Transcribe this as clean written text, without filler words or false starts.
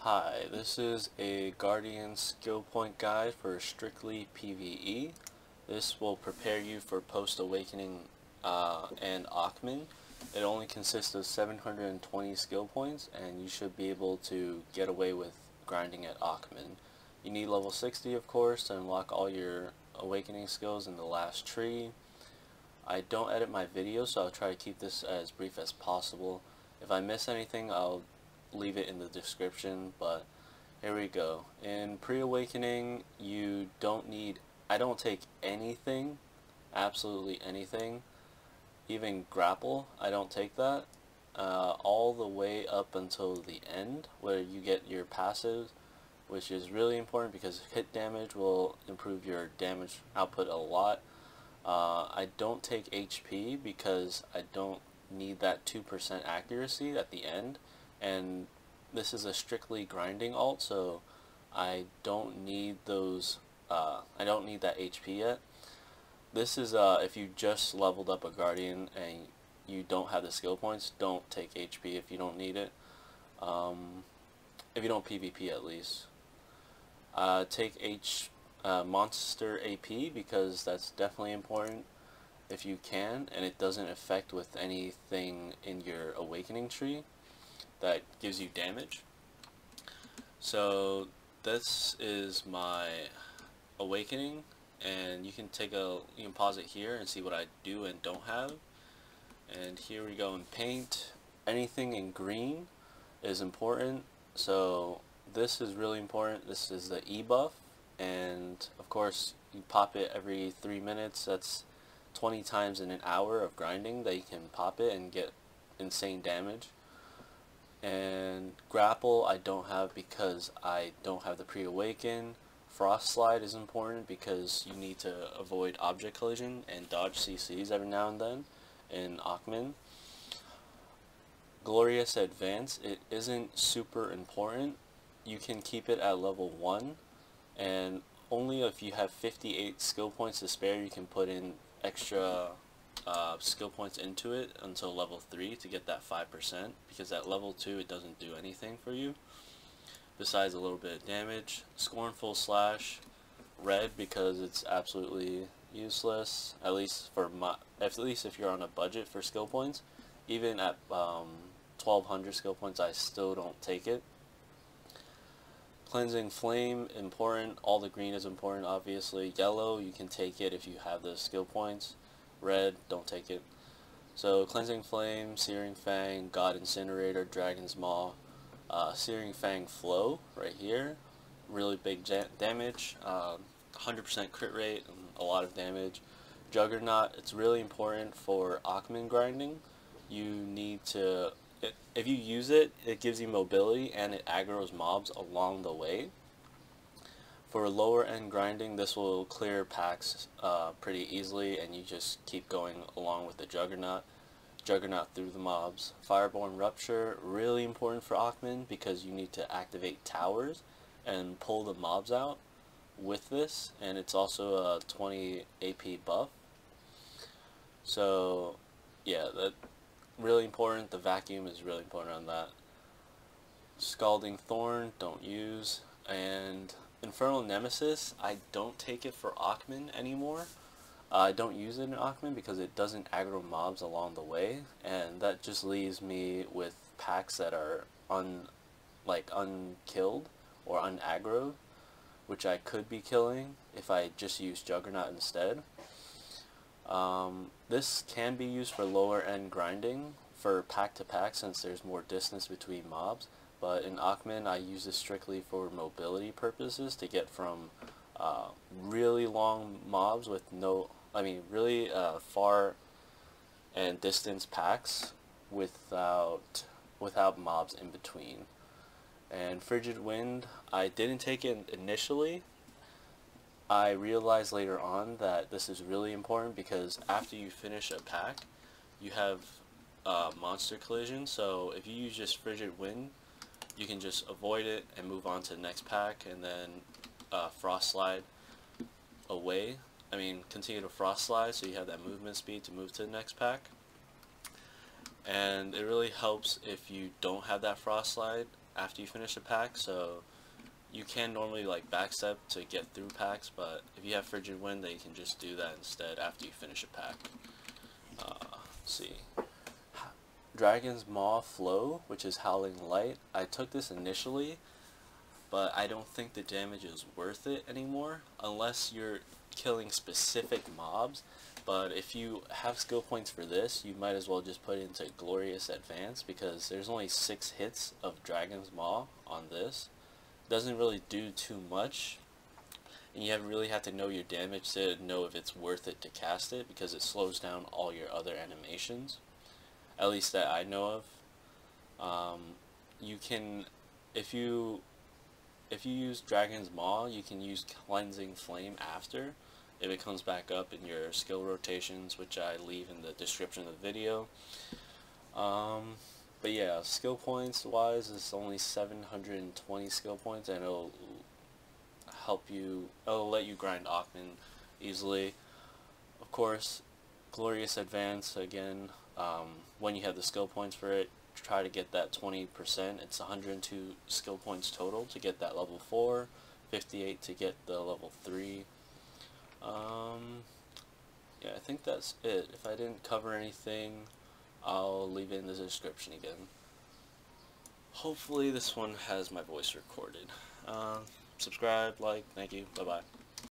Hi, this is a Guardian skill point guide for strictly PVE. This will prepare you for post-awakening and aakman. It only consists of 720 skill points, and you should be able to get away with grinding at aakman. You need level 60, of course, to unlock all your awakening skills in the last tree. I don't edit my videos, so I'll try to keep this as brief as possible. If I miss anything, I'll leave it in the description, but here we go. In pre-awakening, I don't take anything, absolutely anything, even grapple, I don't take that, all the way up until the end, where you get your passives, which is really important because hit damage will improve your damage output a lot. I don't take HP because I don't need that 2% accuracy at the end, and this is a strictly grinding alt, so I don't need those, I don't need that HP yet. This is if you just leveled up a Guardian and you don't have the skill points, don't take HP if you don't need it, if you don't PvP at least. Take monster AP because that's definitely important if you can, and it doesn't affect with anything in your awakening tree that gives you damage. So this is my awakening, and you can pause it here and see what I do and don't have. And here we go in paint. Anything in green is important, so this is really important. This is the E buff, and of course you pop it every 3 minutes. That's 20 times in an hour of grinding that you can pop it and get insane damage. And grapple I don't have because I don't have the pre-awaken. Frost slide is important because you need to avoid object collision and dodge CCs every now and then in aakman. Glorious advance, it isn't super important. You can keep it at level 1, and only if you have 58 skill points to spare you can put in extra skill points into it until level 3 to get that 5%, because at level 2 it doesn't do anything for you besides a little bit of damage. Scornful slash, red because it's absolutely useless, at least if you're on a budget for skill points. Even at 1200 skill points I still don't take it. Cleansing flame, important. All the green is important, obviously. Yellow, you can take it if you have those skill points. Red, don't take it. So Cleansing Flame, Searing Fang, God Incinerator, Dragon's Maw, Searing Fang Flow right here, really big damage, 100% crit rate and a lot of damage. Juggernaut, it's really important for aakman grinding. You need to, if you use it, it gives you mobility and it aggroes mobs along the way. For lower end grinding, this will clear packs pretty easily, and you just keep going along with the Juggernaut through the mobs. Fireborn Rupture, really important for aakman because you need to activate towers and pull the mobs out with this, and it's also a 20 AP buff. So yeah, that really important. The vacuum is really important on that. Scalding Thorn, don't use. And Infernal Nemesis, I don't take it for aakman anymore. I don't use it in aakman because it doesn't aggro mobs along the way, and that just leaves me with packs that are unkilled or unaggroed, which I could be killing if I just use Juggernaut instead. This can be used for lower end grinding for pack to pack since there's more distance between mobs. But in aakman, I use this strictly for mobility purposes to get from really long mobs with really far and distance packs without mobs in between. And Frigid Wind, I didn't take it initially. I realized later on that this is really important because after you finish a pack, you have monster collision. So if you use just Frigid Wind, you can just avoid it and move on to the next pack, and then frost slide away. Continue to frost slide so you have that movement speed to move to the next pack. And it really helps if you don't have that frost slide after you finish a pack, so you can normally like backstep to get through packs, but if you have Frigid Wind, then you can just do that instead after you finish a pack. Let's see. Dragon's Maw Flow, which is Howling Light. I took this initially, but I don't think the damage is worth it anymore unless you're killing specific mobs. But if you have skill points for this, you might as well just put it into Glorious Advance, because there's only 6 hits of Dragon's Maw on this. Doesn't really do too much, and you really have to know your damage to know if it's worth it to cast it, because it slows down all your other animations, at least that I know of. You can, if you use Dragon's Maw, you can use Cleansing Flame after, if it comes back up in your skill rotations, which I leave in the description of the video. But yeah, skill points wise, it's only 720 skill points, and it'll let you grind aakman easily. Of course, Glorious Advance, again, when you have the skill points for it, try to get that 20%. It's 102 skill points total to get that level 4, 58 to get the level 3. Yeah, I think that's it. If I didn't cover anything, I'll leave it in the description again. Hopefully this one has my voice recorded. Subscribe, like, thank you, bye bye.